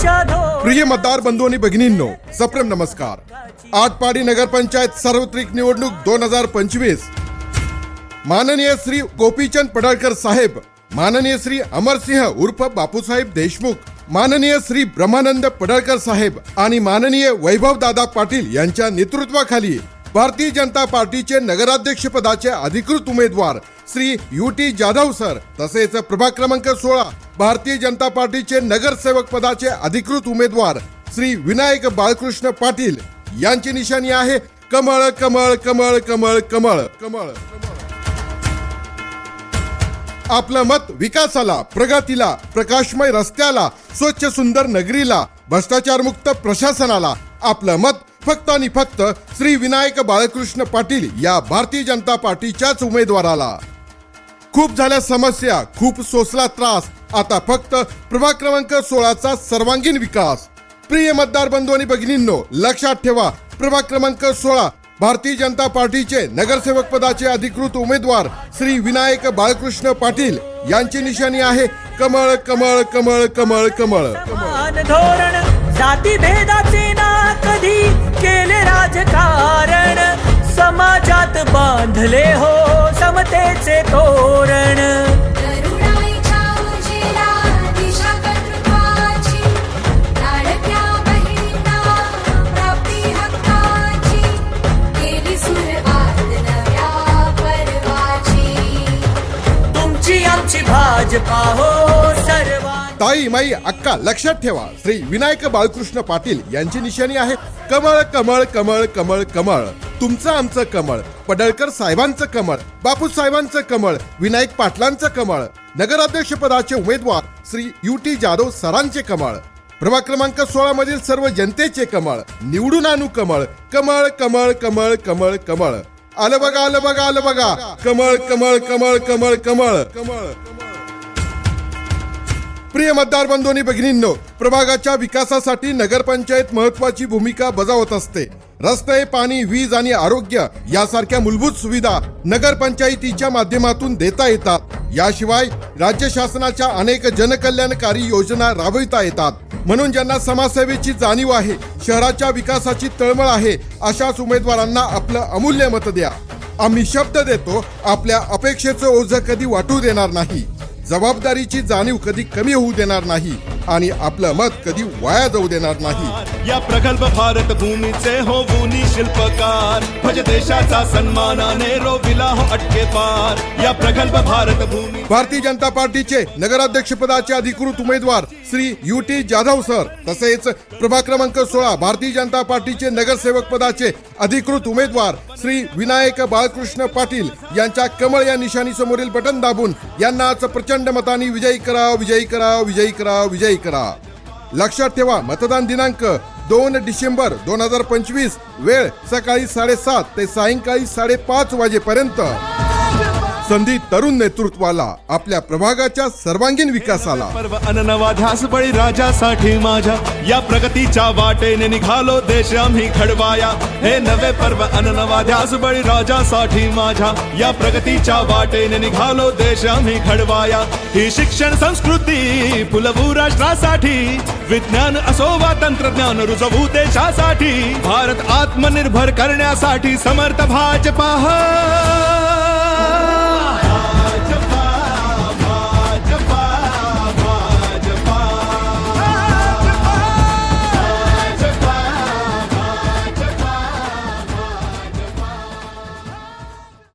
प्रिय मतदार बंधू आणि भगिनींनो, सप्रेम नमस्कार। आटपाडी नगरपंचायत सार्वत्रिक निवडणूक 2025 माननीय श्री गोपीचंद पडळकर साहेब, माननीय श्री अमरसिंह उर्फ बापूसाहेब देशमुख, माननीय श्री ब्रह्मानंद पडळकर साहेब आणि माननीय वैभव दादा पाटील यांच्या नेतृत्वाखाली भारतीय जनता पार्टीचे नगराध्यक्ष पदाचे अधिकृत उमेदवार श्री UT जाधव सर, तसेच प्रभाग क्रमांक 16 भारतीय जनता पार्टीचे नगरसेवक पदाचे अधिकृत उमेदवार श्री विनायक बाळकृष्ण पाटील यांची निशाणी आहे कमळ कमळ कमळ कमळ कमळ कमळ। आपलं मत विकासाला, प्रगतीला, प्रकाशमय रस्त्याला, स्वच्छ सुंदर नगरीला, भ्रष्टाचार मुक्त प्रशासनाला। आपलं मत फक्त आणि फक्त श्री विनायक बाळकृष्ण पाटील या भारतीय जनता पार्टीच्याच उमेदवाराला। खूप झाल्या समस्या, खूप सोसला त्रास, आता फक्त प्रभाग क्रमांक 16चा सर्वांगीण विकास। प्रिय मतदार बंधू आणि भगिनींनो, लक्षात ठेवा, प्रभाग क्रमांक 16 भारतीय जनता पार्टीचे नगरसेवक पदाचे अधिकृत उमेदवार श्री विनायक बाळकृष्ण पाटील यांची निशाणी आहे कमळ कमळ कमळ कमळ कमळ। धोरण जाती भेदाचे ना कधी केले राजकारण, समाजात बांधले हो समतेचे तोरण। भाजपा हो सर्व। ताई माई अक्का लक्षात ठेवा, श्री विनायक बाळकृष्ण पाटील यांची निशाणी आहे कमळ कमळ कमळ कमळ कमळ। तुमचं आमचं कमळ, पडळकर साहेबांचं कमळ, बापू साहेबांचं कमळ, विनायक पाटलांचं कमळ, नगराध्यक्ष पदाचे उमेदवार श्री UT जाधव सरांचे कमळ, प्रभाग क्रमांक 16 मधील सर्व जनतेचे कमळ, निवडून आणू कमळ कमळ कमळ कमळ कमळ कमळ। आलं बघा आलं बघा आलं बघा कमळ कमळ कमळ कमळ कमळ कमळ। प्रिय मतदार बंधू आणि भगिनींनो, प्रभागाच्या विकासासाठी नगरपंचायत महत्वाची भूमिका बजावत असते। रस्ते, पाणी, वीज आणि आरोग्य यासारख्या मूलभूत सुविधा नगरपंचायतीच्या माध्यमातून देता येतात। याशिवाय राज्य शासनाच्या अनेक जनकल्याणकारी योजना राबविता येतात। म्हणून ज्यांना समाजसेवेची जाणीव आहे, शहराच्या विकासाची तळमळ आहे, अशाच उमेदवारांना आपलं अमूल्य मत द्या। आम्ही शब्द देतो, आपल्या अपेक्षेचं ओझं कधी वाटू देणार नाही, जबाबदारीची जाणीव कधी कमी होऊ देणार नाही आणि आपलं मत कधी वाया जाऊ देणार नाही। या प्रगल्भ भारत भूमीचे हो गुणी शिल्पकार, भज देशाचा सन्मानाने रोविला हो अटके पार। या प्रगल्भ भारत भूमी भारतीय जनता पार्टीचे नगराध्यक्ष पदाचे अधिकृत उमेदवार श्री UT जाधव सर, तसेच प्रभाग क्रमांक 16 भारतीय जनता पार्टीचे नगरसेवक पदाचे अधिकृत उमेदवार श्री विनायक बाळकृष्ण पाटील यांच्या कमळ या निशाणी समोरील बटन दाबून यांना आज प्रचंड मतांनी विजयी करा, विजयी करा, विजयी करा, विजयी करा। लक्षात ठेवा, मतदान दिनांक 2 डिसेंबर 2025, वेळ सकाळी 7:30 ते सायंकाळी 5:30 वाजेपर्यंत। संधी तरुण नेतृत्वाला, आपल्या प्रभागाच्या सर्वांगीण विकासाला। पर्व अननवा ध्यास बळी राजासाठी माझ्या, या प्रगतीच्या वाटेने निघालो देश आम्ही घडवाया। हे नवे पर्व अननवा ध्यास बळी राजासाठी माझ्या, या प्रगतीच्या वाटेने निघालो देश आम्ही घडवाया। ही शिक्षण संस्कृती फुलवू राष्ट्रासाठी, विज्ञान असो वा तंत्रज्ञान रुजवू देशासाठी, भारत आत्मनिर्भर करण्यासाठी समर्थ भाजपा।